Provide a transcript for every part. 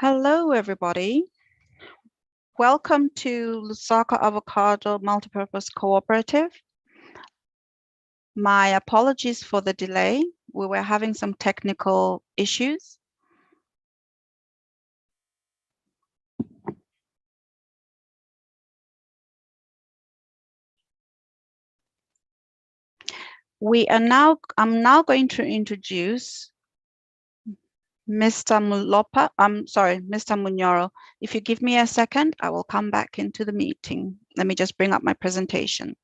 Hello, everybody. Welcome to Lusaka Avocado Multipurpose Cooperative. My apologies for the delay. We were having some technical issues. I'm now going to introduce Mr. Mr. Munyoro. If you give me a second, I will come back into the meeting. Let me just bring up my presentation.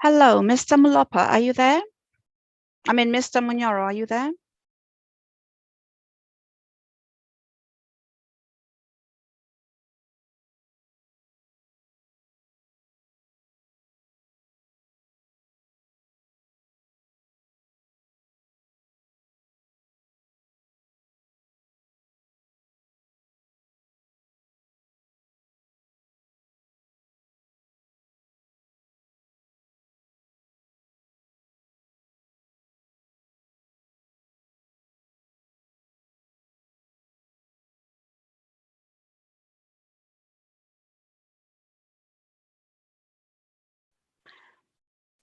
Hello, Mr. Mulopa, are you there? Mr. Munyoro, are you there?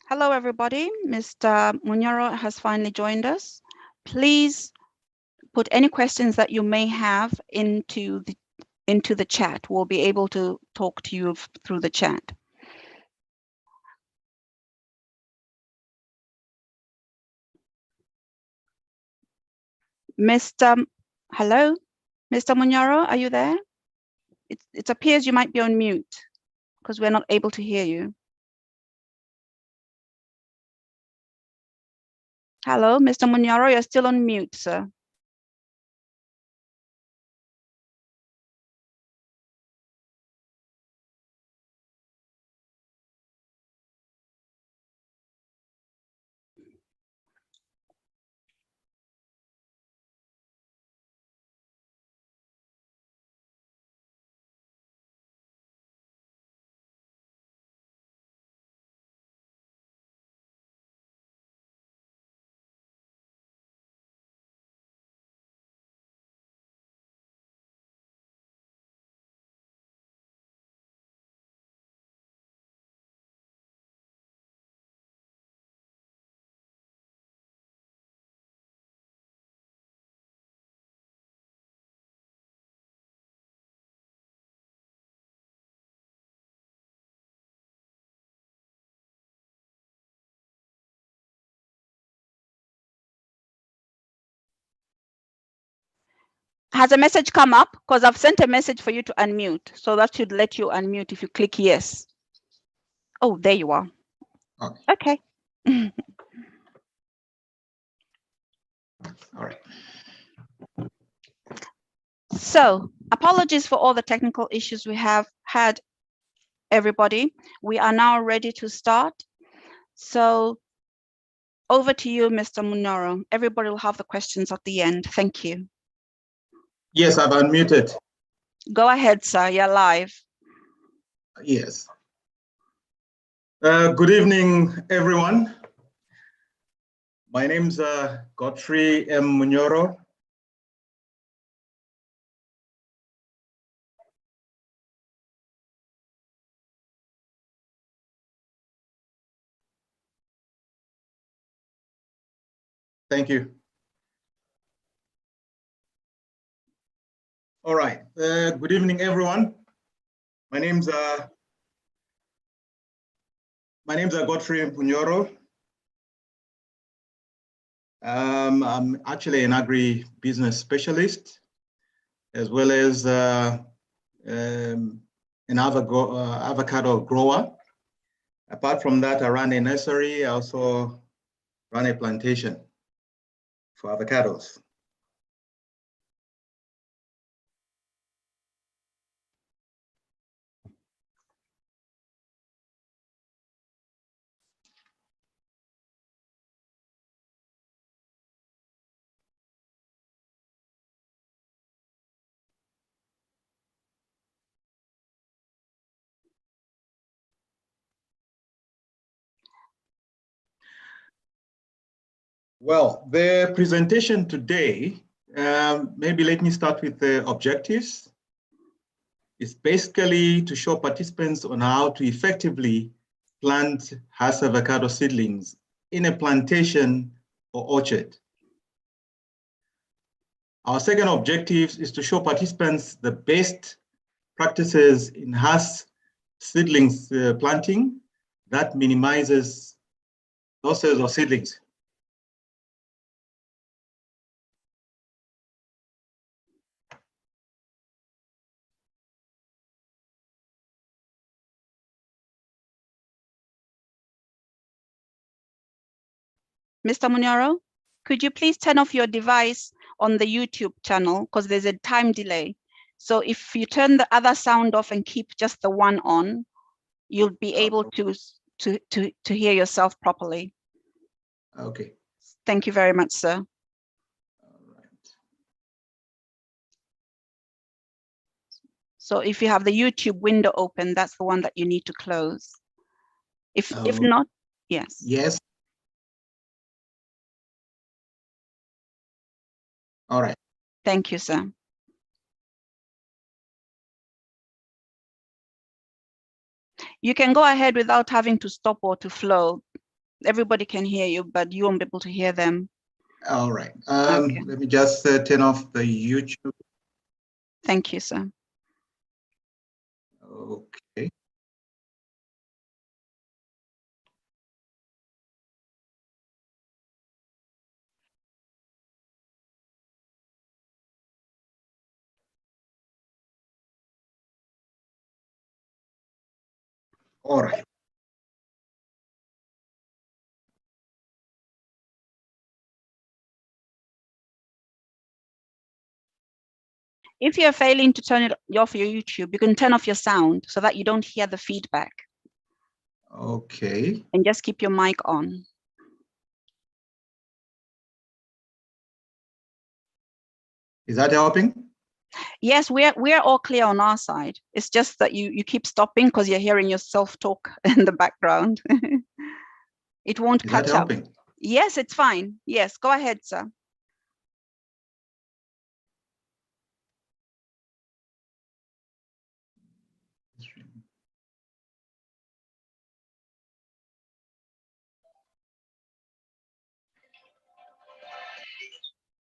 Hello, everybody. Mr. Munyoro has finally joined us. Please put any questions that you may have into the chat. We'll be able to talk to you through the chat. Hello, Mr. Munyoro, are you there? It appears you might be on mute because we're not able to hear you. Hello, Mr. Munyoro, you're still on mute, sir. Has a message come up? Because I've sent a message for you to unmute. So that should let you unmute if you click yes. Oh, there you are. Okay. All right. So apologies for all the technical issues we have had, everybody. We are now ready to start. So over to you, Mr. Munyoro. Everybody will have the questions at the end. Thank you. Yes, I've unmuted. Go ahead, sir. You're live. Yes. Good evening, everyone. My name's Godfrey M. Munyoro. Thank you. All right. Good evening, everyone. My name's Godfrey M. Munyoro. I'm actually an agri-business specialist, as well as an avocado grower. Apart from that, I run a nursery. I also run a plantation for avocados. Well, the presentation today, maybe let me start with the objectives. It's basically to show participants on how to effectively plant Hass avocado seedlings in a plantation or orchard. Our second objective is to show participants the best practices in Hass seedlings planting that minimizes losses of seedlings. Mr. Munyoro, could you please turn off your device on the YouTube channel because there's a time delay. So if you turn the other sound off and keep just the one on, you'll be able to hear yourself properly. Okay. Thank you very much, sir. All right. So if you have the YouTube window open, that's the one that you need to close. If not, yes. Yes. All right. Thank you, sir. You can go ahead without having to stop or to flow. Everybody can hear you, but you won't be able to hear them. All right. Okay. Let me just turn off the YouTube. Thank you, sir. Okay. All right. If you're failing to turn it off your YouTube, you can turn off your sound so that you don't hear the feedback. Okay. And just keep your mic on. Is that helping? Yes, we're all clear on our side. It's just that you keep stopping because you're hearing yourself talk in the background. It won't Is that catch up. helping? Yes, it's fine. Yes, go ahead, sir.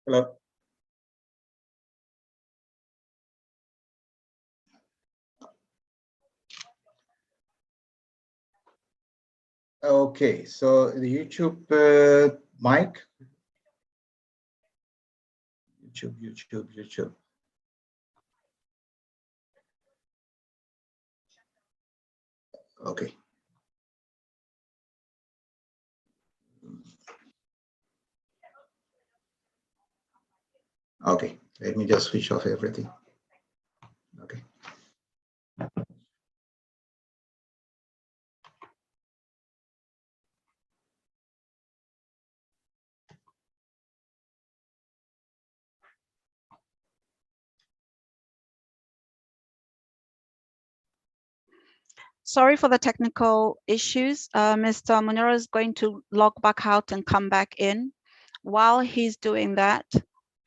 Hello. Okay, so the YouTube mic. YouTube. Okay. Okay, let me just switch off everything. Okay. Sorry for the technical issues. Mr. Munyoro is going to log back out and come back in. While he's doing that,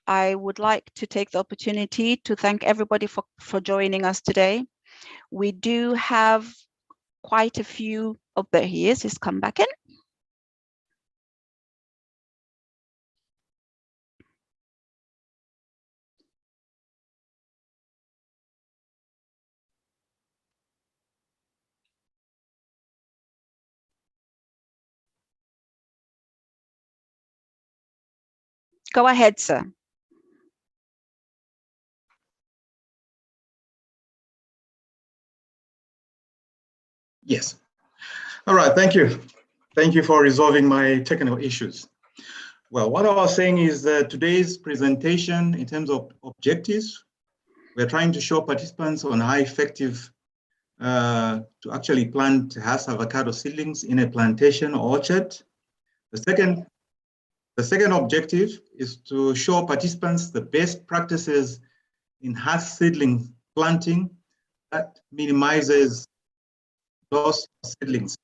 I would like to take the opportunity to thank everybody for joining us today. We do have quite a few. Oh, there he is. He's come back in. Go ahead, sir. Yes. All right, thank you. Thank you for resolving my technical issues. Well, what I was saying is that today's presentation, in terms of objectives, we're trying to show participants on how effective to actually plant Hass avocado seedlings in a plantation or orchard. The second objective is to show participants the best practices in Hass seedling planting that minimizes loss of seedlings.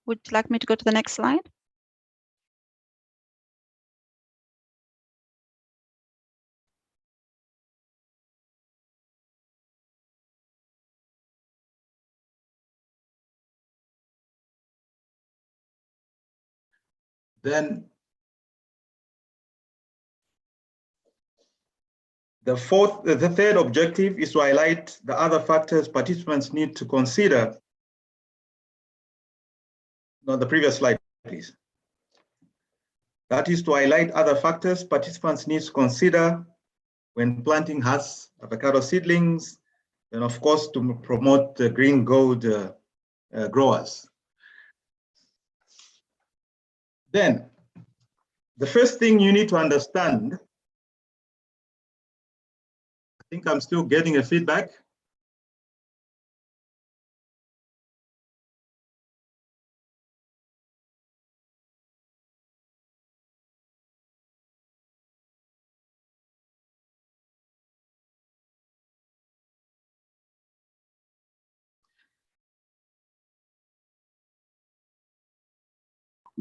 Would you like me to go to the next slide? Then the third objective is to highlight the other factors participants need to consider. No, the previous slide, please. That is to highlight other factors participants need to consider when planting Hass avocado seedlings, and of course to promote the green gold growers. Then, the first thing you need to understand, I think I'm still getting a feedback.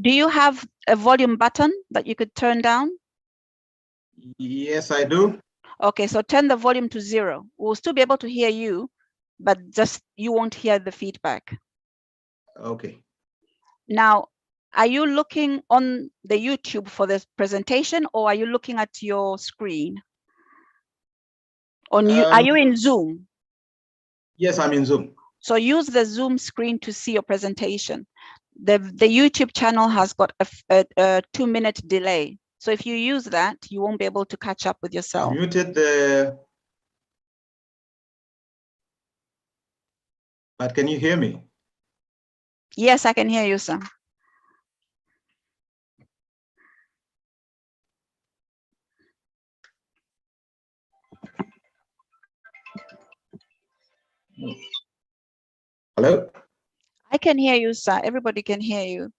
Do you have a volume button that you could turn down? Yes, I do. Okay, so turn the volume to 0. We'll still be able to hear you, but just you won't hear the feedback. Okay. Now, are you looking on the YouTube for this presentation, or are you looking at your screen? Are you in Zoom? Yes, I'm in Zoom. So use the Zoom screen to see your presentation. The YouTube channel has got a 2-minute delay. So if you use that, you won't be able to catch up with yourself. I muted the, but can you hear me? Yes, I can hear you, sir. Hello? I can hear you, sir. Everybody can hear you.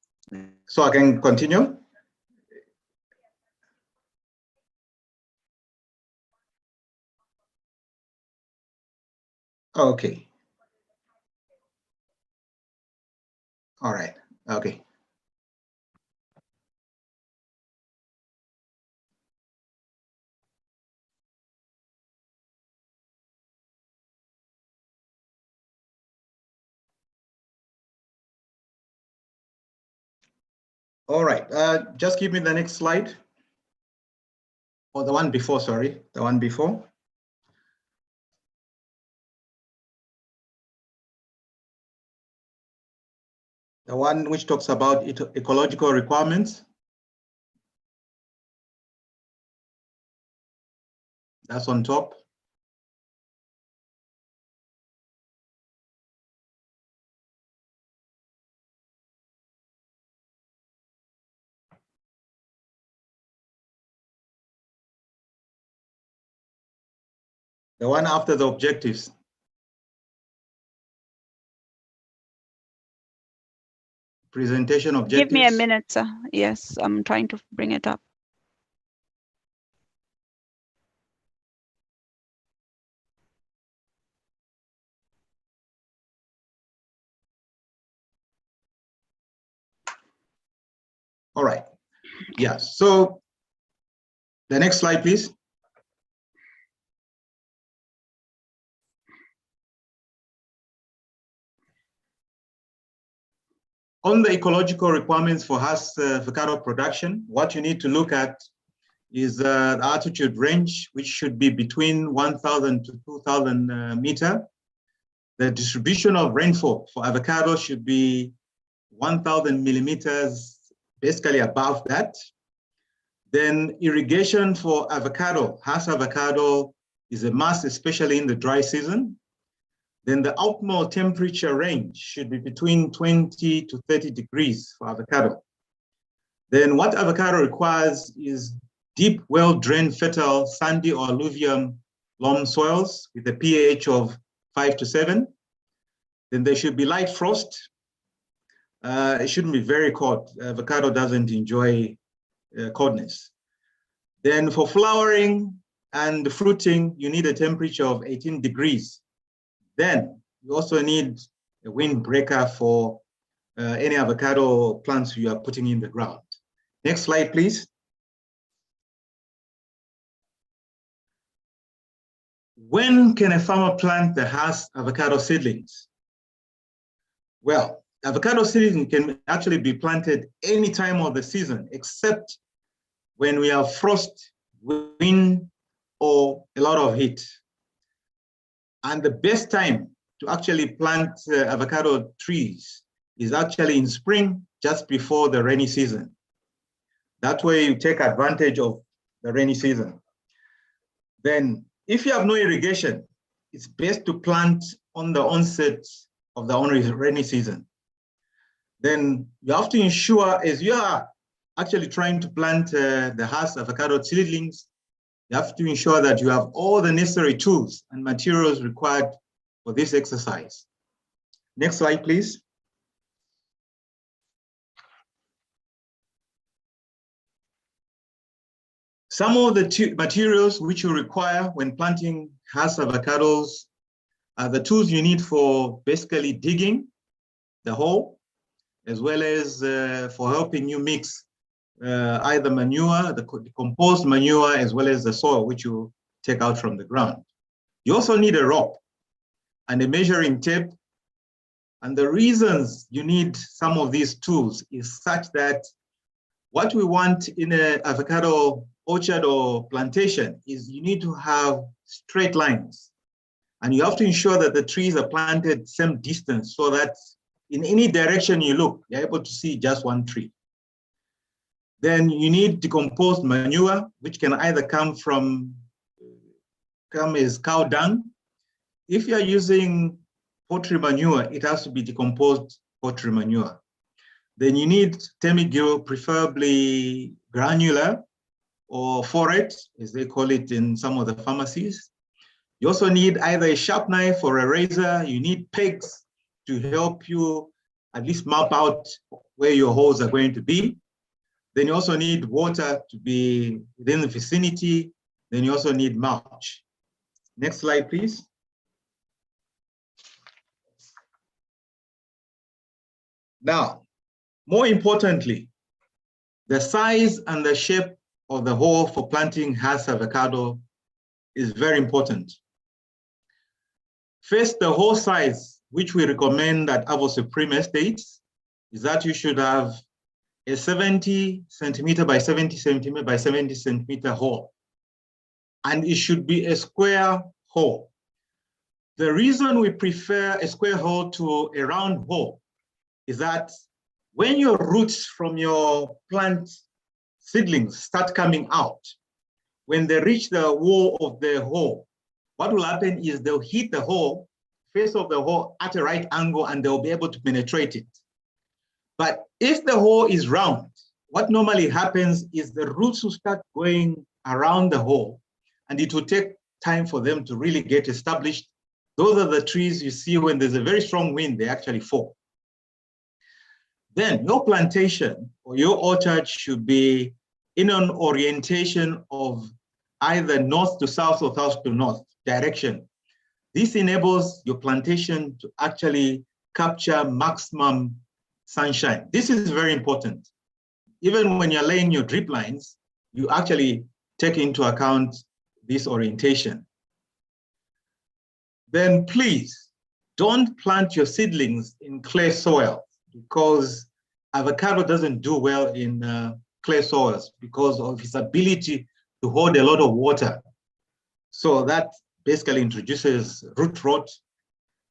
So I can continue? Okay. All right. Okay. All right. Just give me the next slide. Or the one before, sorry. The one before. The one which talks about ecological requirements. That's on top. The one after the objectives. Presentation objectives. Give me a minute, sir. Yes, I'm trying to bring it up. All right. Yeah. So the next slide, please. On the ecological requirements for Hass avocado production, what you need to look at is the altitude range, which should be between 1,000 to 2,000 meter. The distribution of rainfall for avocado should be 1,000 millimeters, basically above that. Then irrigation for avocado, Hass avocado is a must, especially in the dry season. Then the optimal temperature range should be between 20 to 30 degrees for avocado. Then what avocado requires is deep, well-drained, fertile, sandy or alluvium loam soils with a pH of 5 to 7. Then there should be light frost. It shouldn't be very cold. Avocado doesn't enjoy coldness. Then for flowering and fruiting, you need a temperature of 18 degrees. Then you also need a windbreaker for any avocado plants you are putting in the ground. Next slide, please. When can a farmer plant the Hass avocado seedlings? Well, avocado seedling can actually be planted any time of the season, except when we have frost, wind, or a lot of heat. And the best time to actually plant avocado trees is actually in spring, just before the rainy season. That way you take advantage of the rainy season. Then if you have no irrigation, it's best to plant on the onset of the rainy season. Then you have to ensure, as you are actually trying to plant the Hass avocado seedlings, you have to ensure that you have all the necessary tools and materials required for this exercise. Next slide, please. Some of the materials which you require when planting Hass avocados are the tools you need for basically digging the hole, as well as for helping you mix either manure, the composed manure, as well as the soil, which you take out from the ground. You also need a rope and a measuring tape. And the reasons you need some of these tools is such that what we want in an avocado orchard or plantation is you need to have straight lines. And you have to ensure that the trees are planted same distance so that in any direction you look, you're able to see just one tree. Then you need decomposed manure, which can either come as cow dung. If you're using poultry manure, it has to be decomposed poultry manure. Then you need temigil, preferably granular or forate, as they call it in some of the pharmacies. You also need either a sharp knife or a razor. You need pegs to help you at least map out where your holes are going to be. Then you also need water to be within the vicinity. Then you also need mulch. Next slide, please. Now, more importantly, the size and the shape of the hole for planting Hass avocado is very important. First, the hole size, which we recommend at Avo Supreme Estates, is that you should have a 70 centimeter by 70 centimeter by 70 centimeter hole. And it should be a square hole. The reason we prefer a square hole to a round hole is that when your roots from your plant seedlings start coming out, when they reach the wall of the hole, what will happen is they'll hit the hole, face of the hole at a right angle, and they'll be able to penetrate it. But if the hole is round, what normally happens is the roots will start going around the hole, and it will take time for them to really get established. Those are the trees you see when there's a very strong wind, they actually fall. Then your plantation or your orchard should be in an orientation of either north to south or south to north direction. This enables your plantation to actually capture maximum sunshine. This is very important. Even when you're laying your drip lines, you actually take into account this orientation. Then please don't plant your seedlings in clay soil, because avocado doesn't do well in clay soils because of its ability to hold a lot of water. So that basically introduces root rot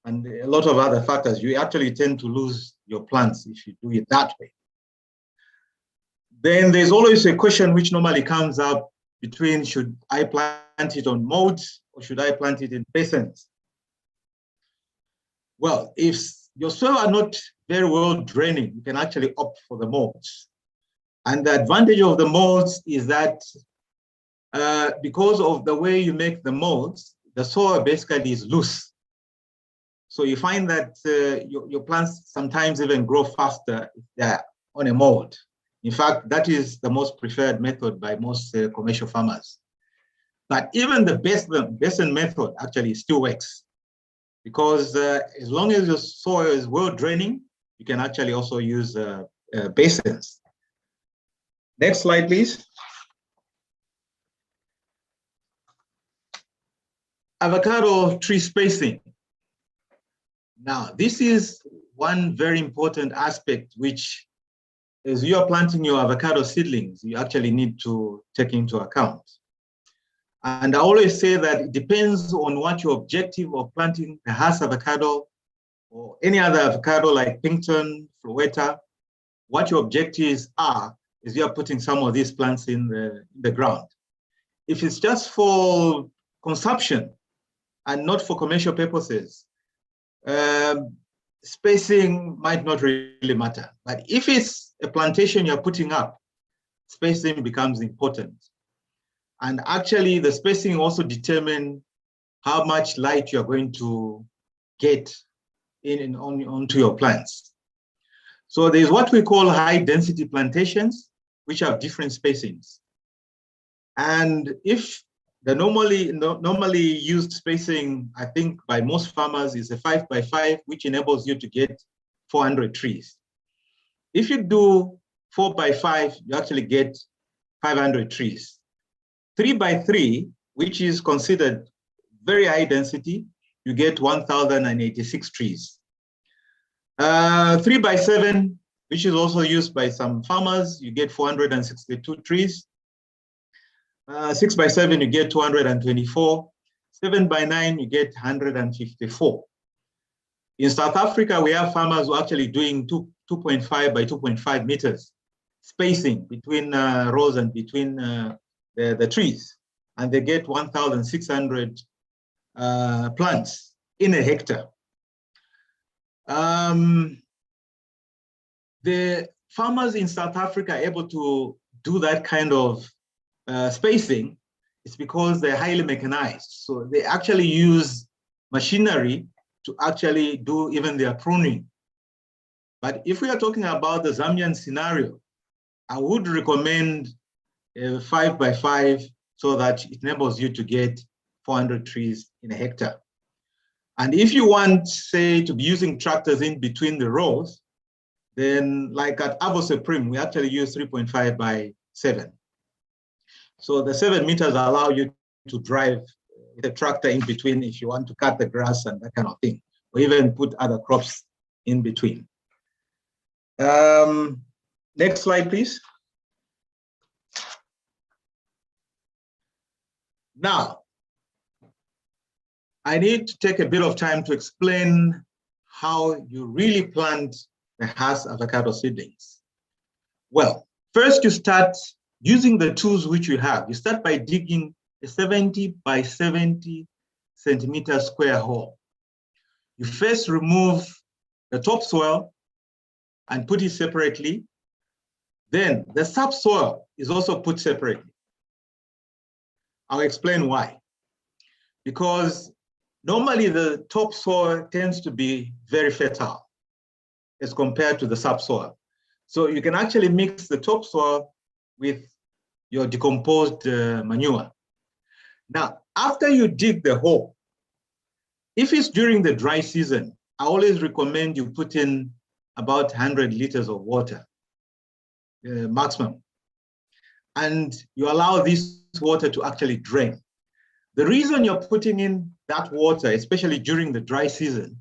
and a lot of other factors. You actually tend to lose your plants if you do it that way. Then there's always a question which normally comes up between should I plant it on molds or should I plant it in basins? Well, if your soil are not very well draining, you can actually opt for the molds. And the advantage of the molds is that because of the way you make the molds, the soil basically is loose. So you find that your plants sometimes even grow faster if they're on a mold. In fact, that is the most preferred method by most commercial farmers. But even the basin method actually still works because as long as your soil is well draining, you can actually also use basins. Next slide, please. Avocado tree spacing. Now, this is one very important aspect which, as you are planting your avocado seedlings, you actually need to take into account. And I always say that it depends on what your objective of planting the Hass avocado or any other avocado like Pinkton, Floretta, what your objectives are as you are putting some of these plants in the ground. If it's just for consumption and not for commercial purposes, spacing might not really matter. But if it's a plantation you're putting up, spacing becomes important. And actually, the spacing also determines how much light you're going to get onto your plants. So there's what we call high density plantations, which have different spacings. And if the normally used spacing, I think by most farmers, is a 5x5, which enables you to get 400 trees. If you do 4x5, you actually get 500 trees. 3x3, which is considered very high density, you get 1,086 trees. 3x7, which is also used by some farmers, you get 462 trees. 6x7, you get 224. 7x9, you get 154. In South Africa, we have farmers who are actually doing 2.5 by 2.5 meters spacing between rows and between the trees, and they get 1,600 plants in a hectare. The farmers in South Africa are able to do that kind of spacing is because they're highly mechanized. So they actually use machinery to actually do even their pruning. But if we are talking about the Zambian scenario, I would recommend 5x5 so that it enables you to get 400 trees in a hectare. And if you want, say, to be using tractors in between the rows, then like at Avo Supreme, we actually use 3.5x7. So the 7 meters allow you to drive the tractor in between if you want to cut the grass and that kind of thing, or even put other crops in between. Next slide, please. Now, I need to take a bit of time to explain how you really plant the Hass avocado seedlings. Well, first you start using the tools which you have. You start by digging a 70 by 70 centimeter square hole. You first remove the topsoil and put it separately. Then the subsoil is also put separately. I'll explain why. Because normally the topsoil tends to be very fertile as compared to the subsoil. So you can actually mix the topsoil with your decomposed manure. Now, after you dig the hole, if it's during the dry season, I always recommend you put in about 100 liters of water, maximum. And you allow this water to actually drain. The reason you're putting in that water, especially during the dry season,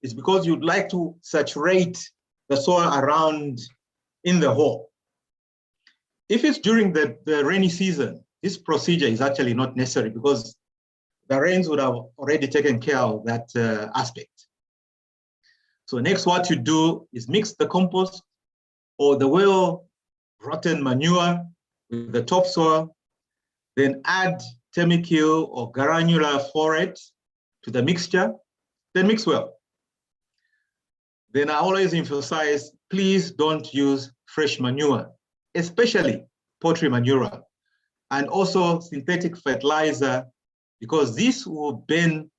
is because you'd like to saturate the soil around in the hole. If it's during the rainy season, this procedure is actually not necessary because the rains would have already taken care of that aspect. So next, what you do is mix the compost or the well-rotten manure with the topsoil, then add Termicule or granular forate to the mixture, then mix well. Then I always emphasize, please don't use fresh manure, especially poultry manure, and also synthetic fertilizer, because this will burn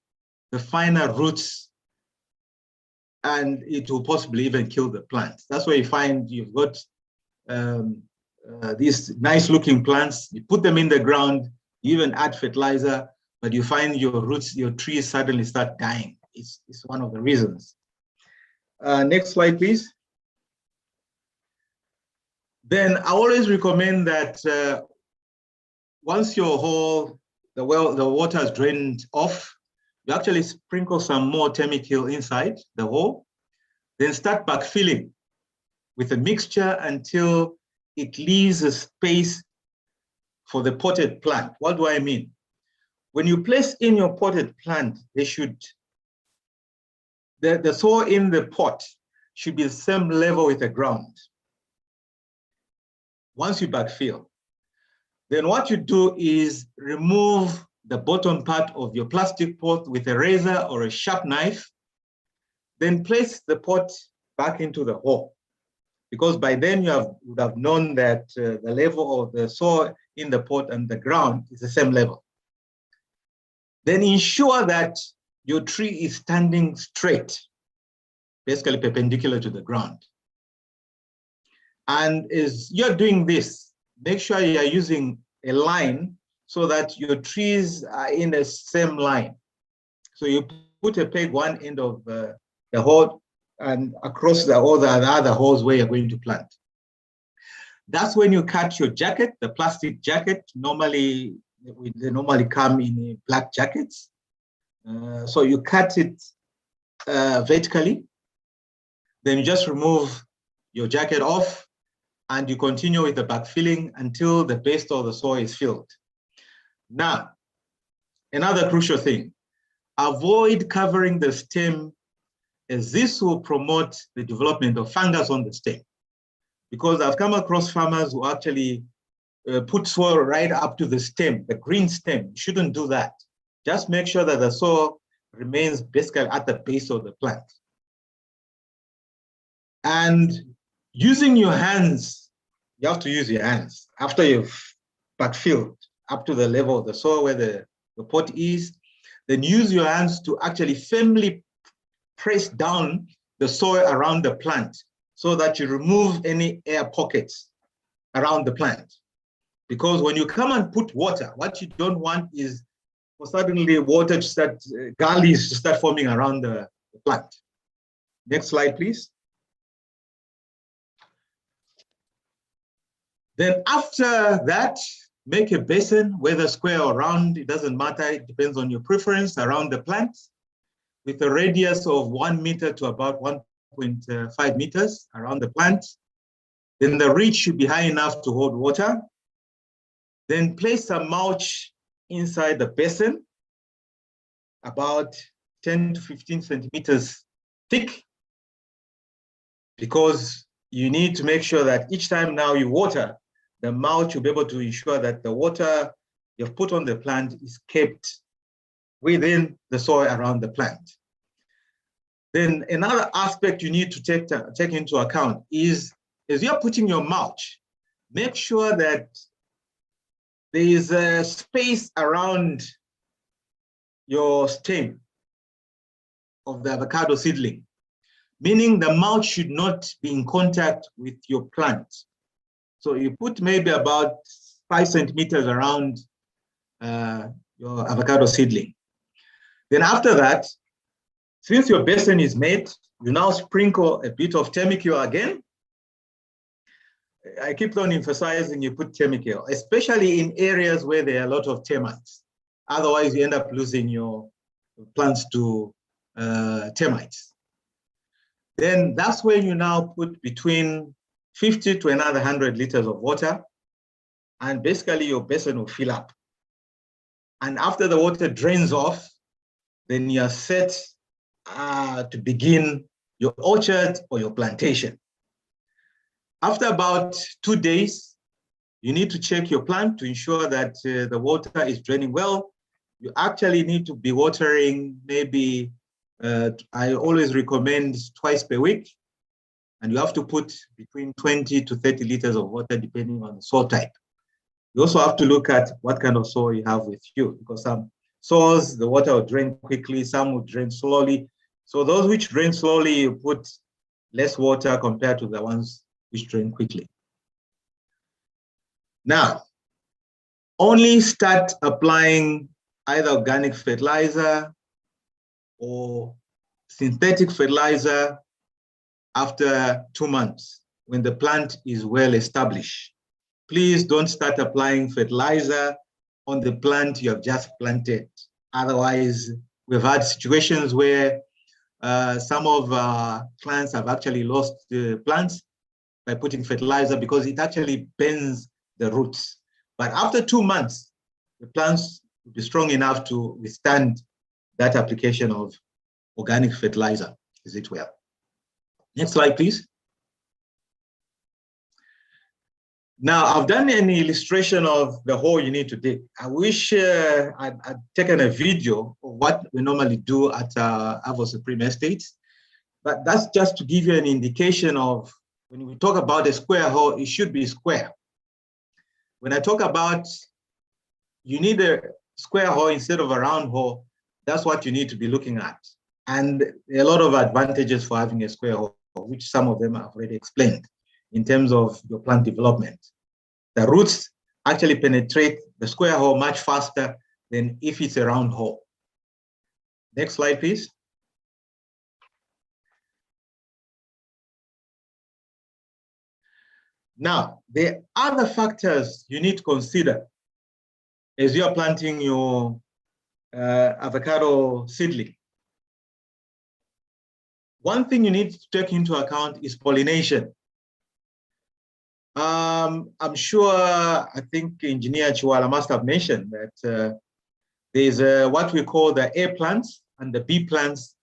the finer roots and it will possibly even kill the plants. That's why you find you've got these nice looking plants, you put them in the ground, you even add fertilizer, but you find your roots, your trees suddenly start dying. It's one of the reasons. Next slide, please. Then I always recommend that once your hole, the water is drained off, you actually sprinkle some more Termicule inside the hole, then start backfilling with a mixture until it leaves a space for the potted plant. What do I mean? When you place in your potted plant, the soil in the pot should be the same level with the ground. Once you backfill, then what you do is remove the bottom part of your plastic pot with a razor or a sharp knife, then place the pot back into the hole. Because by then you would have known that the level of the soil in the pot and the ground is the same level. Then ensure that your tree is standing straight, basically perpendicular to the ground. And as you're doing this, make sure you are using a line so that your trees are in the same line. So you put a peg one end of the hole and across the other holes where you're going to plant. That's when you cut your jacket, the plastic jacket. Normally, they normally come in black jackets. So you cut it vertically, then you just remove your jacket off and you continue with the backfilling until the base of the soil is filled. Now, another crucial thing, avoid covering the stem, as this will promote the development of fungus on the stem. Because I've come across farmers who actually put soil right up to the stem, the green stem. You shouldn't do that. Just make sure that the soil remains basically at the base of the plant. And using your hands, you have to use your hands after you've backfilled up to the level of the soil where the pot is, then use your hands to actually firmly press down the soil around the plant so that you remove any air pockets around the plant. Because when you come and put water, what you don't want is for suddenly water to start, gullies to start forming around the plant. Next slide, please. Then after that, make a basin, whether square or round, it doesn't matter, it depends on your preference, around the plant, with a radius of 1 meter to about 1.5 meters around the plant. Then the reach should be high enough to hold water. Then place some mulch inside the basin, about 10 to 15 centimeters thick, because you need to make sure that each time now you water, the mulch will be able to ensure that the water you've put on the plant is kept within the soil around the plant. Then another aspect you need to take into account is, as you're putting your mulch, make sure that there is a space around your stem of the avocado seedling, meaning the mulch should not be in contact with your plant. So you put maybe about 5 centimeters around your avocado seedling. Then after that, since your basin is made, you now sprinkle a bit of Termicule again. I keep on emphasizing you put Termicule, especially in areas where there are a lot of termites. Otherwise, you end up losing your plants to termites. Then that's when you now put between 50 to another 100 liters of water. and basically your basin will fill up. And after the water drains off, then you are set to begin your orchard or your plantation. After about 2 days, you need to check your plant to ensure that the water is draining well. You actually need to be watering maybe, I always recommend twice per week. And you have to put between 20 to 30 liters of water depending on the soil type. You also have to look at what kind of soil you have with you, because some soils, the water will drain quickly, some will drain slowly. So those which drain slowly, you put less water compared to the ones which drain quickly. Now, only start applying either organic fertilizer or synthetic fertilizer after 2 months when the plant is well established. Please don't start applying fertilizer on the plant you have just planted. Otherwise, we've had situations where some of our clients have actually lost the plants by putting fertilizer because it actually bends the roots. But after 2 months, the plants will be strong enough to withstand that application of organic fertilizer. Is it well? Next slide, please. Now, I've done an illustration of the hole you need to dig. I wish I'd taken a video of what we normally do at Avo Supreme Estates, but that's just to give you an indication of when we talk about a square hole, it should be square. When I talk about you need a square hole instead of a round hole, that's what you need to be looking at. And there are a lot of advantages for having a square hole, which some of them I've already explained in terms of your plant development. The roots actually penetrate the square hole much faster than if it's a round hole. Next slide, please. Now, the other factors you need to consider as you are planting your avocado seedling. One thing you need to take into account is pollination. I'm sure, I think Engineer Chiwala must have mentioned that there's what we call the A plants and the B plants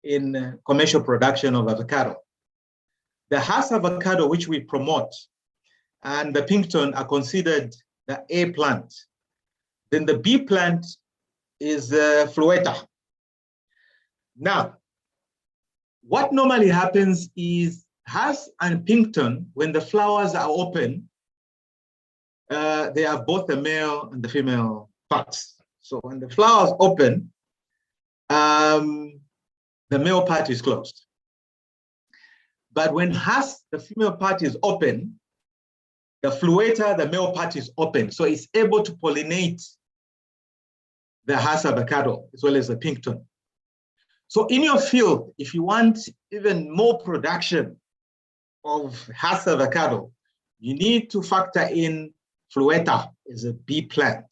in commercial production of avocado. The Hass avocado, which we promote, and the Pinkton are considered the A plant. Then the B plant is Fluetta. Now, what normally happens is Hass and Pinkton, when the flowers are open, they have both the male and the female parts. So when the flowers open, the male part is closed. But when Hass, the female part is open, the Fluetta, the male part is open. So it's able to pollinate the Hass avocado as well as the Pinkton. So in your field, if you want even more production of Hass avocado, you need to factor in Fluetta as a B plant.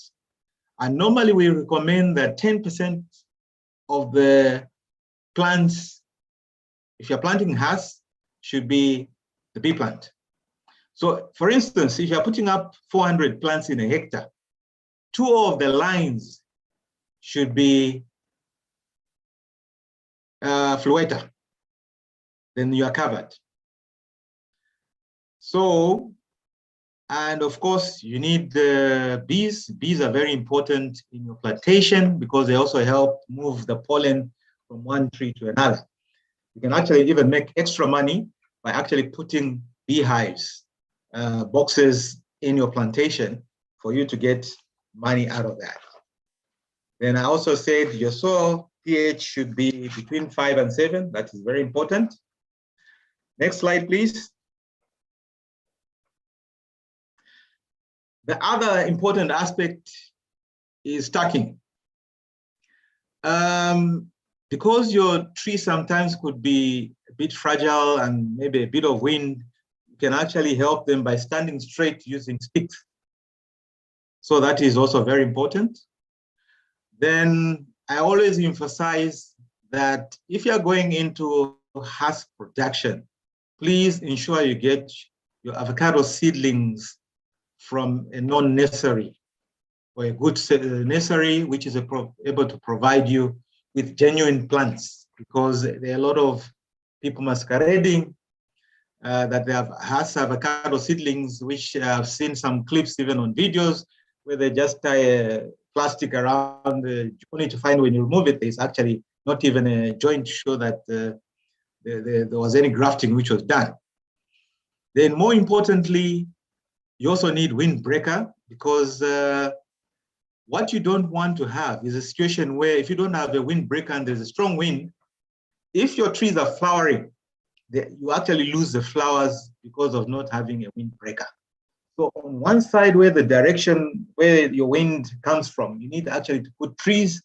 And normally we recommend that 10% of the plants, if you're planting Hass, should be the B plant. So for instance, if you're putting up 400 plants in a hectare, 2 of the lines should be Fluetta, then you are covered. So, and of course, you need bees. Bees are very important in your plantation because they also help move the pollen from one tree to another. You can actually even make extra money by actually putting beehives, boxes in your plantation for you to get money out of that. Then I also said your soil pH should be between 5 and 7. That is very important. Next slide, please. The other important aspect is stacking. Because your tree sometimes could be a bit fragile and maybe a bit of wind, you can actually help them by standing straight using sticks. So that is also very important. Then I always emphasize that if you're going into Hass production, please ensure you get your avocado seedlings from a non-nursery or a good nursery, which is able to provide you with genuine plants, because there are a lot of people masquerading that they has avocado seedlings, which I've seen some clips even on videos where they just tie a plastic around only to find when you remove it, there's actually not even a joint to show that there was any grafting which was done. Then more importantly, you also need windbreaker, because what you don't want to have is a situation where if you don't have a windbreaker and there's a strong wind, if your trees are flowering, you actually lose the flowers because of not having a windbreaker. So on one side where the direction where your wind comes from, you need actually to put trees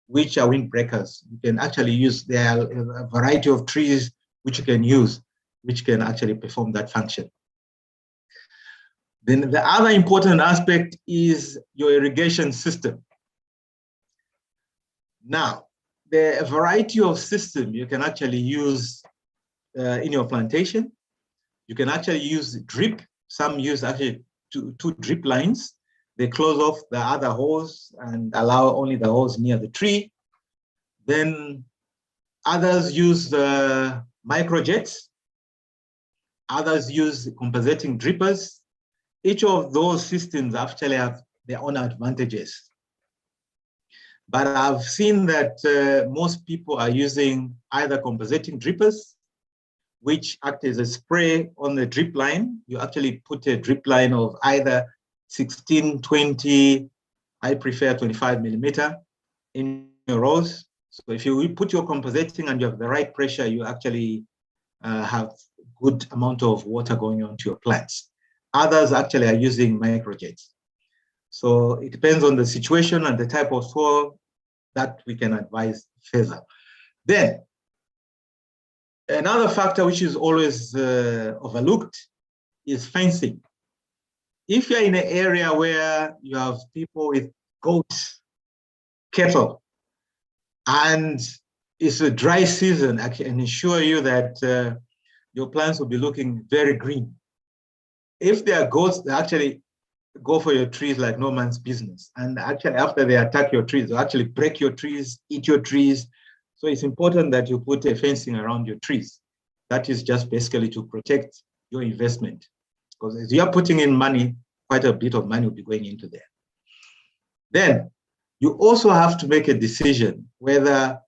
which are windbreakers. You can actually use, there are a variety of trees which you can use, which can actually perform that function. Then the other important aspect is your irrigation system. Now, there are a variety of systems you can actually use in your plantation. You can actually use drip. Some use actually two drip lines. They close off the other hose and allow only the hose near the tree. Then others use the microjets. Others use compensating drippers. Each of those systems actually have their own advantages. But I've seen that most people are using either compensating drippers, which act as a spray on the drip line. You actually put a drip line of either 16, 20, I prefer 25 millimeter in your rows. So if you put your compensating and you have the right pressure, you actually have good amount of water going on to your plants. Others actually are using microjets. So it depends on the situation and the type of soil that we can advise further. Then, another factor which is always overlooked is fencing. If you're in an area where you have people with goats, cattle, and it's a dry season, I can assure you that your plants will be looking very green. If there are goats, they actually go for your trees like no man's business. And actually, after they attack your trees, they actually break your trees, eat your trees. So it's important that you put a fencing around your trees. That is just basically to protect your investment. Because as you're putting in money, quite a bit of money will be going into there. Then you also have to make a decision whether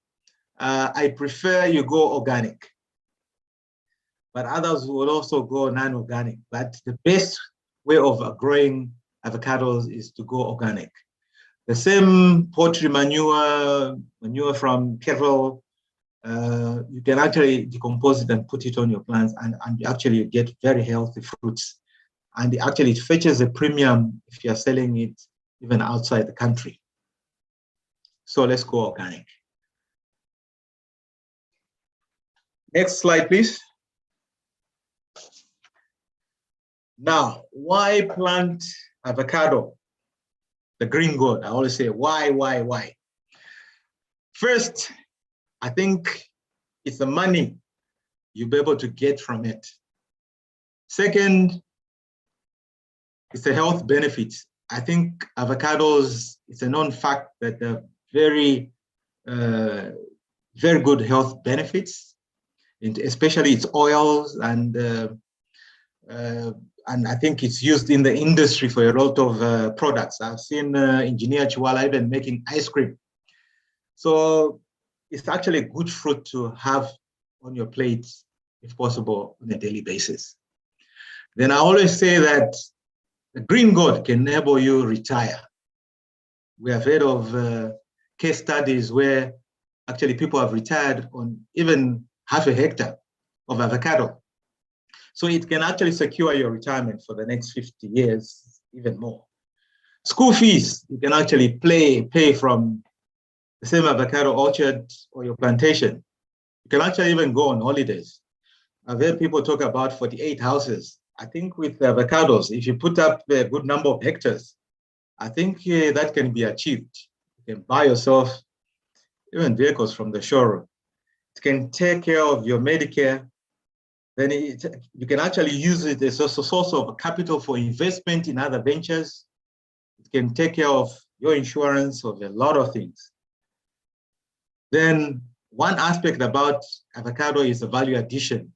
I prefer you go organic, but others will also go non-organic. But the best way of growing avocados is to go organic. The same poultry manure from cattle, you can actually decompose it and put it on your plants, and actually you get very healthy fruits. And actually it fetches a premium if you're selling it even outside the country. So let's go organic. Next slide, please. Now, why plant avocado? The green gold. I always say, why? First, I think it's the money you'll be able to get from it. Second, it's the health benefits. I think avocados, it's a known fact that they're very, very good health benefits, especially its oils, and I think it's used in the industry for a lot of products. I've seen Engineer Chiwala even making ice cream. So it's actually a good fruit to have on your plate, if possible, on a daily basis. Then I always say that the green gold can enable you retire. We have heard of case studies where actually people have retired on even half a hectare of avocado. So it can actually secure your retirement for the next 50 years, even more. School fees, you can actually pay from the same avocado orchard or your plantation. You can actually even go on holidays. I've heard people talk about 48 houses. I think with avocados, if you put up a good number of hectares, I think that can be achieved. You can buy yourself even vehicles from the showroom. It can take care of your Medicare, then you can actually use it as a source of capital for investment in other ventures. It can take care of your insurance, of a lot of things. Then one aspect about avocado is the value addition.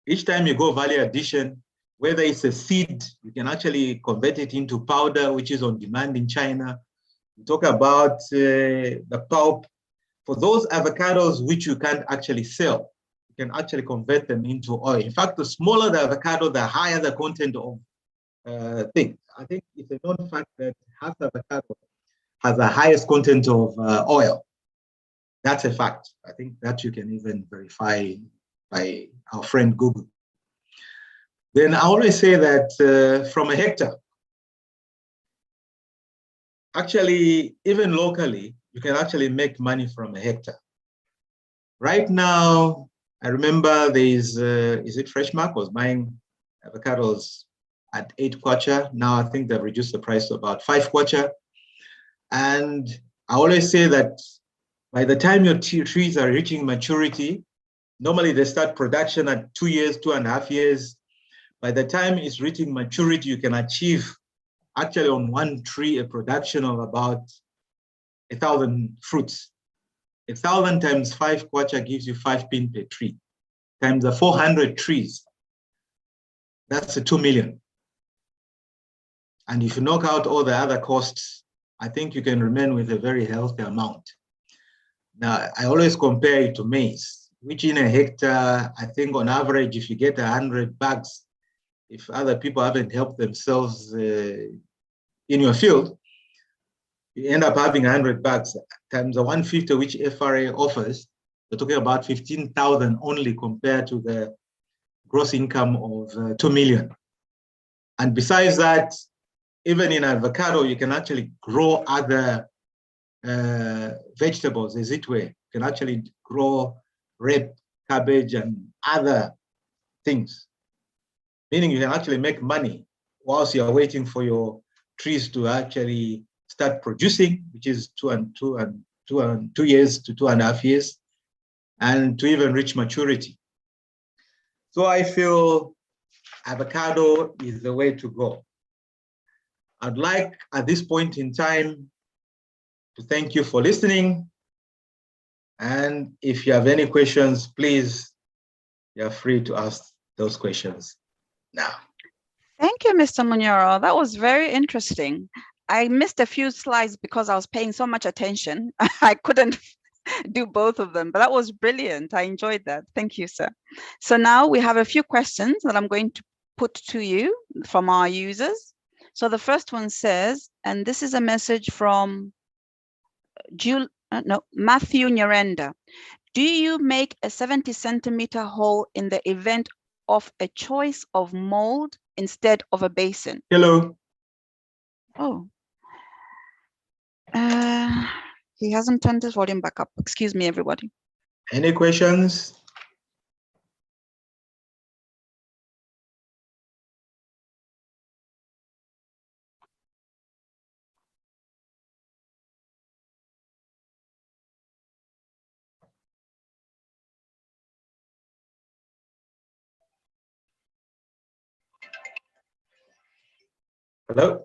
Each time you go value addition, whether it's a seed, you can actually convert it into powder, which is on demand in China. We talk about the pulp. For those avocados which you can't actually sell, you can actually convert them into oil. In fact, the smaller the avocado, the higher the content of things. I think it's a known fact that half avocado has the highest content of oil. That's a fact. I think that you can even verify by our friend Google. Then I always say that from a hectare, actually, even locally, you can actually make money from a hectare. Right now, I remember is it Freshmark was buying avocados at 8 kwacha. Now I think they've reduced the price to about 5 kwacha. And I always say that by the time your trees are reaching maturity, normally they start production at 2 years, 2.5 years. By the time it's reaching maturity, you can achieve actually on one tree a production of about 1,000 fruits. 1,000 times 5 kwacha gives you 5 pin per tree. Times the 400 trees, that's a 2 million. And if you knock out all the other costs, I think you can remain with a very healthy amount. Now, I always compare it to maize, which in a hectare, I think on average, if you get 100 bags, if other people haven't helped themselves in your field, you end up having 100 bags times the 150 which FRA offers. We're talking about 15,000 only compared to the gross income of 2 million. And besides that, even in avocado, you can actually grow other vegetables, as it were. You can actually grow red cabbage and other things, meaning you can actually make money whilst you're waiting for your trees to actually start producing, which is 2 years to 2.5 years, and to even reach maturity. So I feel avocado is the way to go. I'd like at this point in time to thank you for listening. And if you have any questions, please, you're free to ask those questions now. Thank you, Mr. Munyoro. That was very interesting. I missed a few slides because I was paying so much attention. I couldn't do both of them, but that was brilliant. I enjoyed that. Thank you, sir. So now we have a few questions that I'm going to put to you from our users. So the first one says, and this is a message from Matthew Nyarenda. Do you make a 70 centimeter hole in the event of a choice of mold instead of a basin? Hello. Oh. He hasn't turned his volume back up. Excuse me, everybody. Any questions? Hello?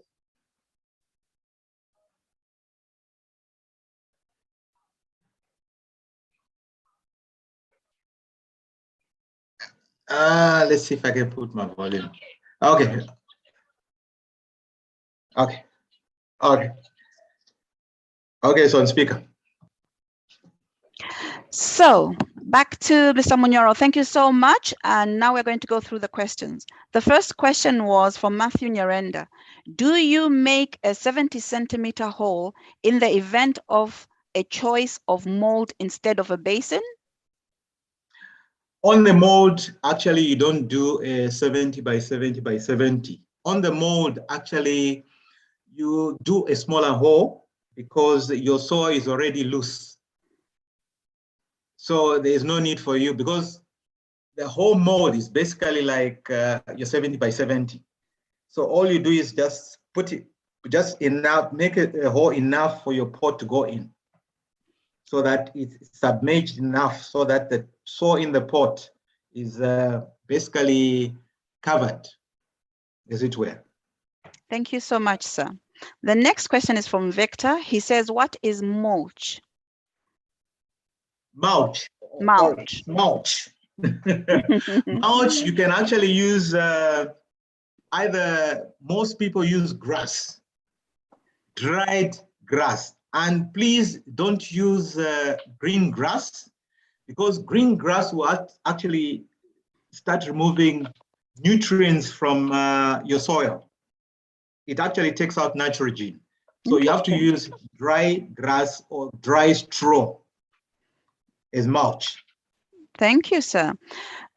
Let's see if I can put my volume. Okay. Okay. Okay. Okay, so on speaker. So back to Mr. Munyoro. Thank you so much. And now we're going to go through the questions. The first question was from Matthew Nyarenda. Do you make a 70 centimeter hole in the event of a choice of mold instead of a basin? On the mold, actually, you don't do a 70 by 70 by 70. On the mold, actually, you do a smaller hole because your soil is already loose. So there's no need for you because the whole mold is basically like your 70 by 70. So all you do is just put it, just enough, make it a hole enough for your pot to go in so that it's submerged enough so that the soil in the pot is basically covered, as it were. Thank you so much, sir. The next question is from Victor. He says, what is mulch? Mulch. Mulch. Mulch. Mulch, you can actually use either, most people use grass, dried grass. And please don't use green grass, because green grass will actually start removing nutrients from your soil. It actually takes out nitrogen. So you have to use dry grass or dry straw as mulch. Thank you, sir.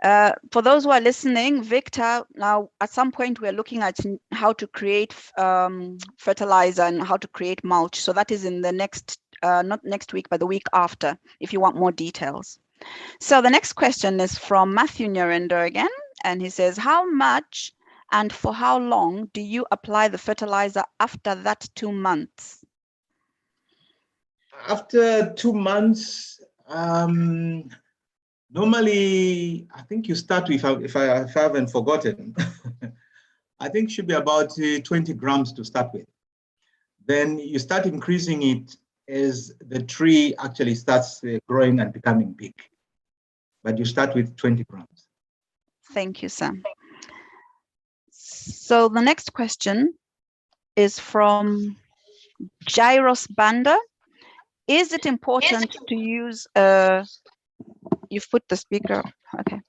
For those who are listening, Victor, now at some point we're looking at how to create fertilizer and how to create mulch. So that is in the next, not next week, but the week after, if you want more details. So the next question is from Matthew Nyarenda again, and he says, how much and for how long do you apply the fertilizer after that 2 months? After 2 months, normally, I think you start with, if I haven't forgotten, I think it should be about 20 grams to start with. Then you start increasing it as the tree actually starts growing and becoming big. But you start with 20 grams. Thank you, Sam. So the next question is from Gyros Banda. Is it important to use you've put the speaker, okay.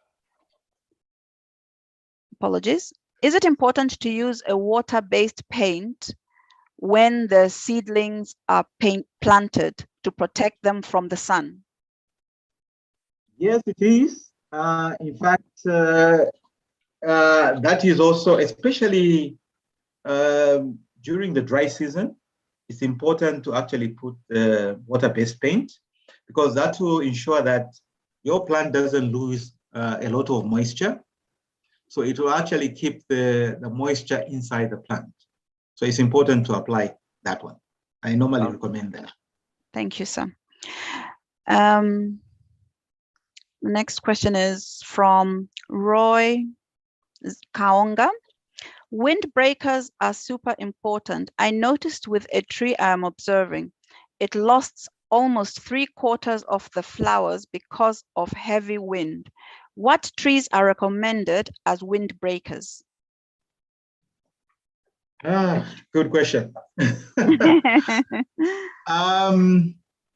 Apologies. Is it important to use a water-based paint when the seedlings are planted to protect them from the sun? Yes, it is. In fact, that is also, especially during the dry season, it's important to actually put water-based paint, because that will ensure that your plant doesn't lose a lot of moisture. So it will actually keep the moisture inside the plant. So it's important to apply that one. I normally recommend that. Thank you, sir. The next question is from Roy Kaonga. Windbreakers are super important. I noticed with a tree I am observing, it lost almost 3/4 of the flowers because of heavy wind. What trees are recommended as windbreakers? Good question.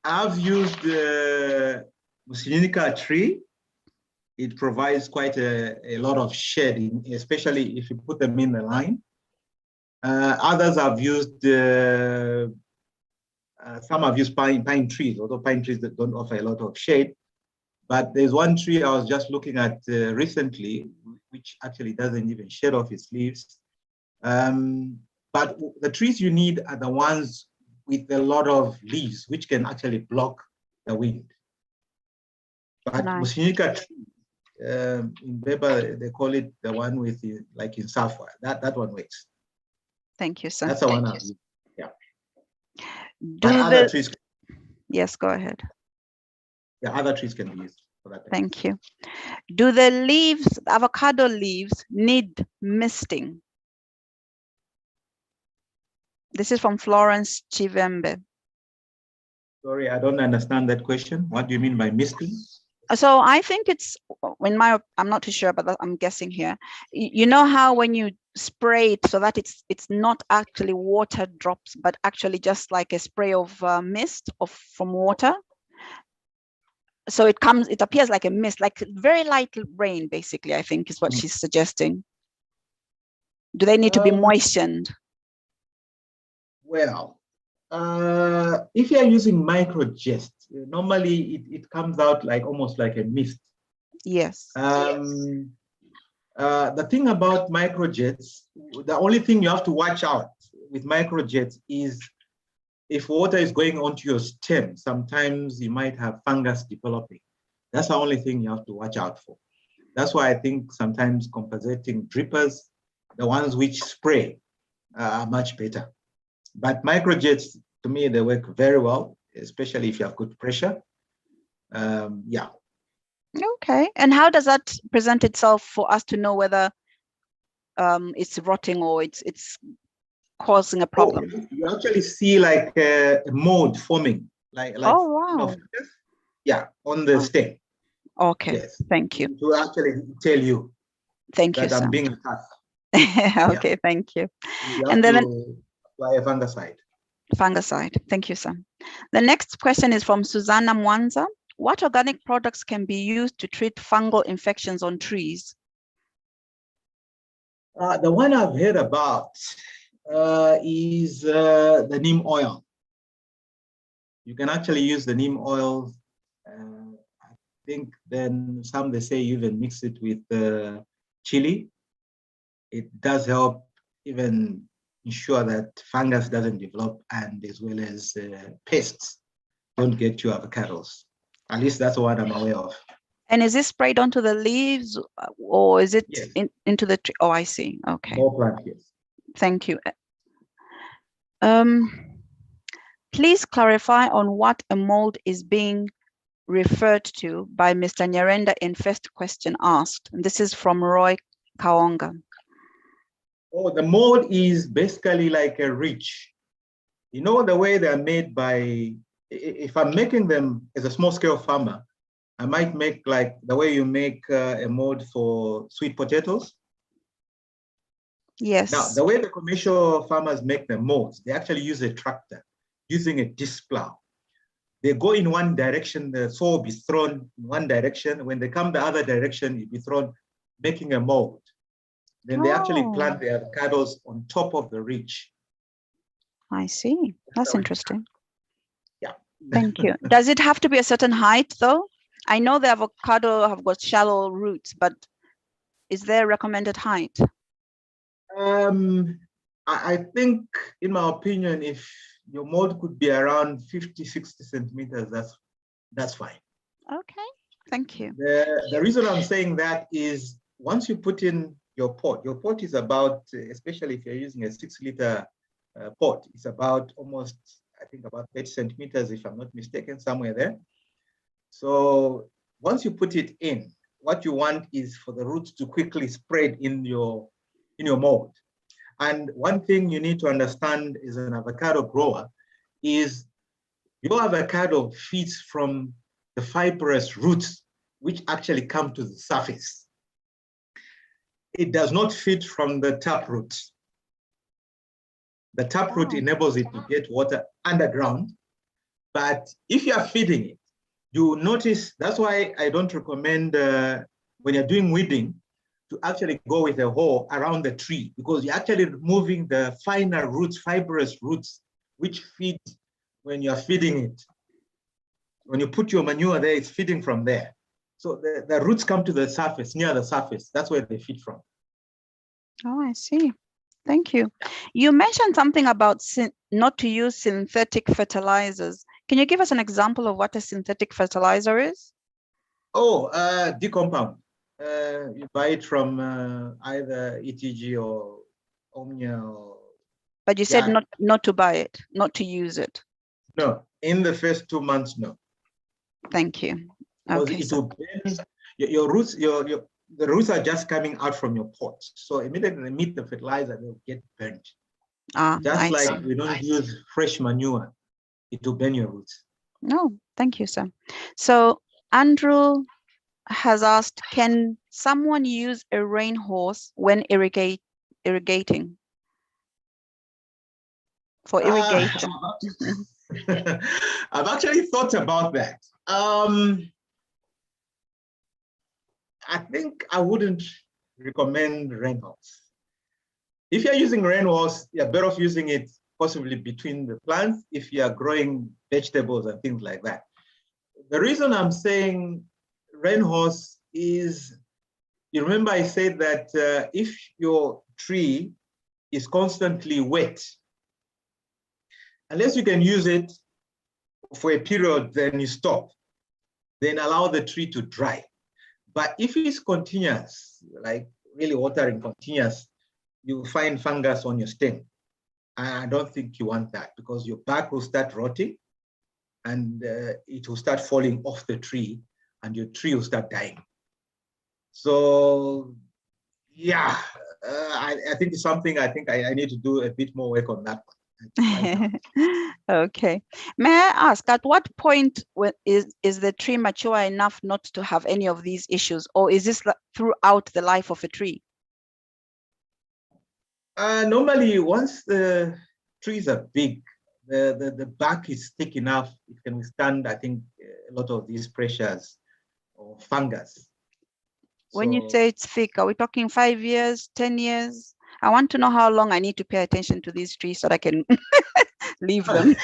I've used the Musinica tree. It provides quite a lot of shade, especially if you put them in the line. Others have used, some have used pine trees, although pine trees that don't offer a lot of shade. But there's one tree I was just looking at recently, which actually doesn't even shed off its leaves. But the trees you need are the ones with a lot of leaves, which can actually block the wind. But Musinica tree, in Beba, they call it the one with, like in Safwa, that one works. Thank you, sir. That's the one I've used. Yeah. Other trees. Yes, go ahead. Yeah, other trees can be used for that. Thank you. Do the leaves, the avocado leaves, need misting? This is from Florence Chivembe. Sorry, I don't understand that question. What do you mean by misting? So I think it's, I'm not too sure, but I'm guessing here. You know how when you spray it so that it's not actually water drops, but actually just like a spray of mist from water. So it appears like a mist, like very light rain, basically, I think is what she's suggesting. Do they need to be moistened? Well, if you're using microjets, normally it comes out like almost like a mist. Yes. The thing about microjets, the only thing you have to watch out with microjets is if water is going onto your stem, sometimes you might have fungus developing. That's the only thing you have to watch out for. That's why I think sometimes compensating drippers, the ones which spray, are much better. But microjets, to me, they work very well, especially if you have good pressure. Yeah. Okay. And how does that present itself for us to know whether it's rotting or it's causing a Oh, problem? you actually see like a mold forming, like Oh, wow. yeah, on the Oh, stem. okay. Yes, Thank you. to actually tell you Thank you, that I'm Sam. being attacked. Yeah, Okay, thank you. you have And then to apply a fungicide. fungicide. Thank you, Sam. The next question is from Susanna Mwanza. What organic products can be used to treat fungal infections on trees? The one I've heard about is the neem oil. You can actually use the neem oil. I think then some they say you even mix it with chili. It does help even ensure that fungus doesn't develop, and as well as pests don't get your avocados. At least that's what I'm aware of. And is this sprayed onto the leaves or is it Yes. into the tree? Oh, I see. Okay. More plant, yes. Thank you. Please clarify on what a mold is being referred to by Mr. Nyarenda in first question asked. And this is from Roy Kaonga. Oh, the mold is basically like a ridge. You know the way they're made by, if I'm making them as a small scale farmer, I might make like the way you make a mold for sweet potatoes. Yes. Now, the way the commercial farmers make the molds, they actually use a tractor using a disc plow. They go in one direction, the soil will be thrown in one direction. When they come the other direction, it'll be thrown, making a mold. Then they actually plant the avocados on top of the ridge. I see. That's interesting. Yeah. Thank you. Does it have to be a certain height though? I know the avocado have got shallow roots, but is there a recommended height? I think, in my opinion, if your mold could be around 50, 60 centimeters, that's fine. Okay, thank you. The reason I'm saying that is once you put in your pot is about, especially if you're using a 6-liter pot, it's about almost, I think about 30 centimeters, if I'm not mistaken, somewhere there. So once you put it in, what you want is for the roots to quickly spread in your mold. And one thing you need to understand as an avocado grower is your avocado feeds from the fibrous roots, which actually come to the surface. It does not feed from the taproot. The taproot enables it to get water underground. But if you are feeding it, you notice, that's why I don't recommend when you're doing weeding to actually go with a hoe around the tree, because you're actually removing the finer roots, fibrous roots, which feed when you're feeding it. When you put your manure there, it's feeding from there. So the roots come to the surface, near the surface. That's where they feed from. Oh, I see. Thank you. You mentioned something about not to use synthetic fertilizers. Can you give us an example of what a synthetic fertilizer is? Oh, decompound. You buy it from either ETG or Omnia. But you said not to buy it, not to use it. No, in the first 2 months, no. Thank you. Because it will burn your roots. The roots are just coming out from your pot, so immediately they meet the fertilizer, they'll get burnt. Just like we don't use fresh manure, it will burn your roots. No, thank you, sir. So Andrew has asked, can someone use a rain horse when irrigating? For irrigation. I've actually thought about that. I think I wouldn't recommend rain horse. If you're using rain horse, you're better off using it possibly between the plants if you are growing vegetables and things like that. The reason I'm saying rain horse is, you remember I said that if your tree is constantly wet, unless you can use it for a period, then you stop. Then allow the tree to dry. But if it's continuous, like really watering continuous, you find fungus on your stem. I don't think you want that, because your bark will start rotting and it will start falling off the tree, and your tree will start dying. So yeah, I think it's something I think I need to do a bit more work on that one. Okay. May I ask, at what point is the tree mature enough not to have any of these issues, or is this throughout the life of a tree? Normally, once the trees are big, the bark is thick enough, it can withstand, I think, a lot of these pressures or fungus. When you say it's thick, are we talking 5 years, 10 years? I want to know how long I need to pay attention to these trees so that I can leave them.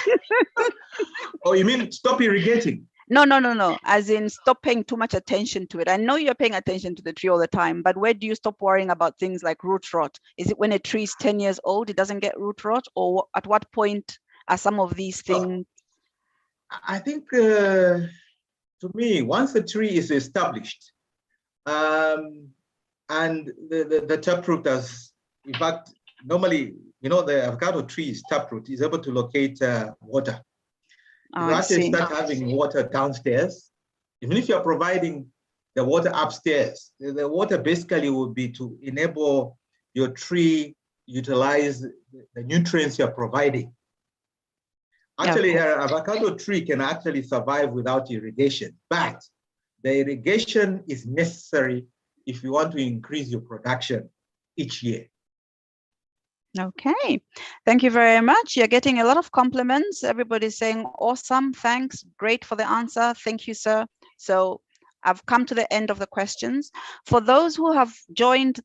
Oh, you mean stop irrigating? No. As in stop paying too much attention to it. I know you're paying attention to the tree all the time, but where do you stop worrying about things like root rot? Is it when a tree is 10 years old, it doesn't get root rot? Or at what point are some of these things? I think, to me, once a tree is established, and the taproot has, in fact, normally, the avocado tree's taproot is able to locate water. If you actually start having water downstairs, even if you're providing the water upstairs, the water basically will be to enable your tree utilize the nutrients you're providing. Actually, an avocado tree can actually survive without irrigation, but the irrigation is necessary if you want to increase your production each year. Okay, thank you very much. You're getting a lot of compliments. Everybody's saying, awesome, thanks, great for the answer. Thank you, sir. So I've come to the end of the questions. For those who have joined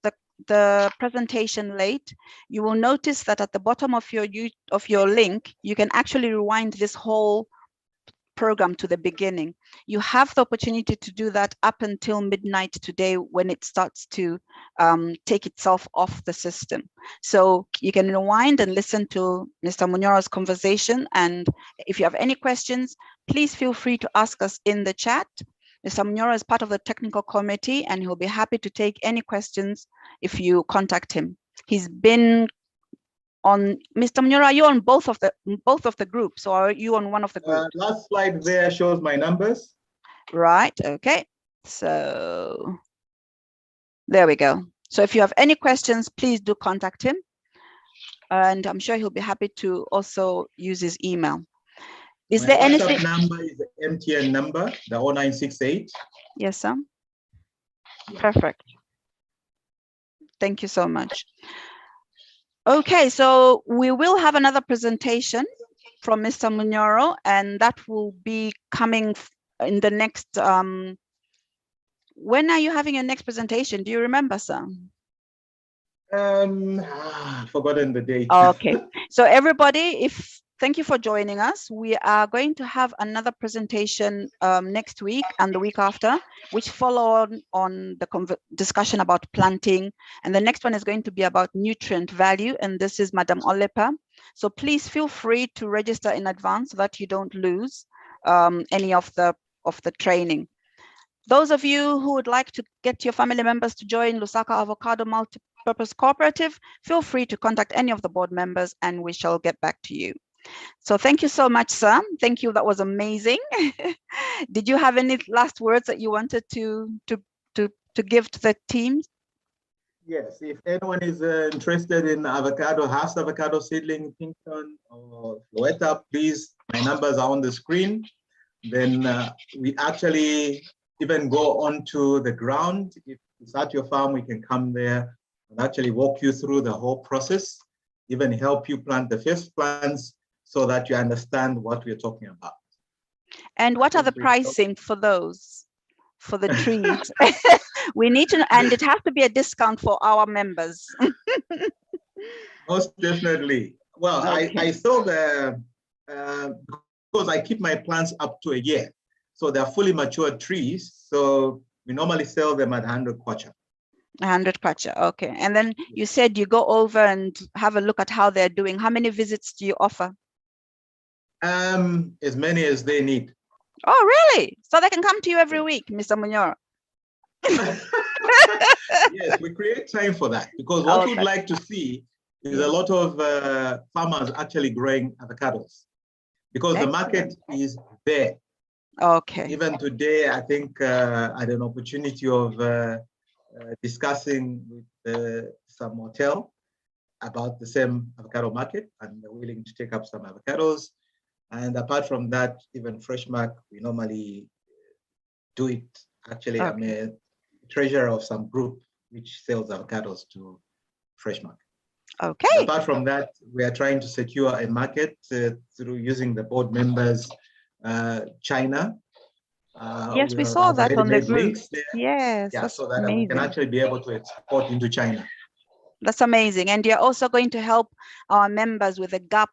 the presentation late, you will notice that at the bottom of your link, you can actually rewind this whole program to the beginning. You have the opportunity to do that up until midnight today when it starts to take itself off the system. So you can rewind and listen to Mr. Munyoro's conversation. And if you have any questions, please feel free to ask us in the chat. Mr. Munyoro is part of the technical committee and he'll be happy to take any questions if you contact him. He's been on, Mr. Munyoro, are you on both of the groups, or are you on one of the groups? Last slide there shows my numbers. Right, okay. So there we go. So if you have any questions, please do contact him. And I'm sure he'll be happy to also use his email. Is there anything? Number is the MTN number, the 0968. Yes, sir. Perfect. Thank you so much. Okay, so we will have another presentation from Mr. Munyoro, and that will be coming in the next, when are you having your next presentation? Do you remember, sir? Forgotten the date. Okay, so everybody, thank you for joining us. We are going to have another presentation next week and the week after, which follow on the discussion about planting. And the next one is going to be about nutrient value. And this is Madam Olepa. So please feel free to register in advance so that you don't lose any of the training. Those of you who would like to get your family members to join Lusaka Avocado Multi-Purpose Cooperative, feel free to contact any of the board members and we shall get back to you. So thank you so much, Sam. Thank you. That was amazing. Did you have any last words that you wanted to give to the team? Yes, if anyone is interested in house avocado seedling in Kingston or Loeta, please, my numbers are on the screen. Then we actually even go onto the ground. If it's at your farm, we can come there and actually walk you through the whole process, even help you plant the first plants so that you understand what we're talking about. And what are the pricing for those, for the trees? We need to, and it has to be a discount for our members. Most definitely. Well, okay. I saw because I keep my plants up to a year. So they're fully mature trees. So we normally sell them at 100 kwacha. 100 kwacha, okay. And then you said you go over and have a look at how they're doing. How many visits do you offer? As many as they need. Oh, really? So they can come to you every week, Mr. Munyoro? Yes, we create time for that because what we'd like to see is a lot of farmers actually growing avocados because the market is there. Okay. Even today, I think I had an opportunity of discussing with some hotel about the same avocado market, and they're willing to take up some avocados. And apart from that, even Freshmark, we normally do it. Actually, Okay. I'm a treasurer of some group which sells avocados to Freshmark. Okay. And apart from that, we are trying to secure a market through using the board members, China. Yes, we saw that on the group. Yes, yeah, that's so that amazing. we can actually be able to export into China. That's amazing. And you're also going to help our members with the GAP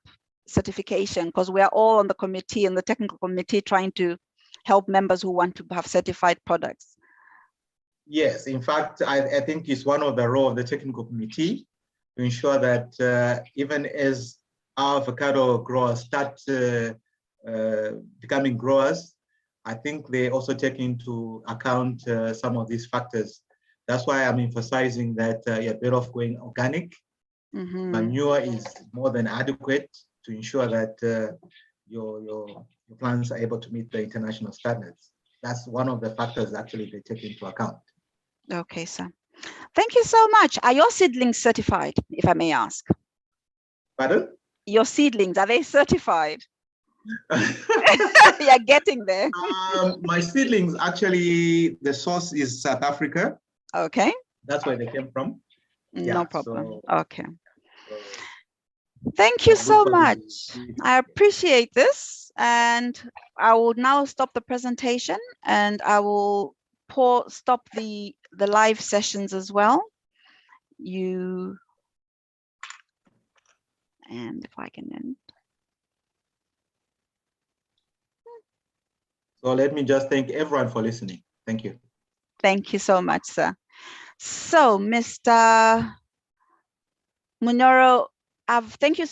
certification, because we are all on the committee and the technical committee trying to help members who want to have certified products. Yes, in fact, I think it's one of the role of the technical committee to ensure that even as our avocado growers start becoming growers, I think they also take into account some of these factors. That's why I'm emphasizing that you're better off going organic. Mm-hmm. Manure is more than adequate to ensure that your plants are able to meet the international standards. That's one of the factors actually they take into account. Okay, sir. Thank you so much. Are your seedlings certified, if I may ask? Pardon? Your seedlings, are they certified? You're getting there. My seedlings, actually, the source is South Africa. Okay. That's where they came from. No problem. So, okay. So thank you so much. I appreciate this. And I will now stop the presentation, and I will stop the live sessions as well. And if I can end. So let me just thank everyone for listening. Thank you. Thank you so much, sir. So, Mr. Munyoro, thank you so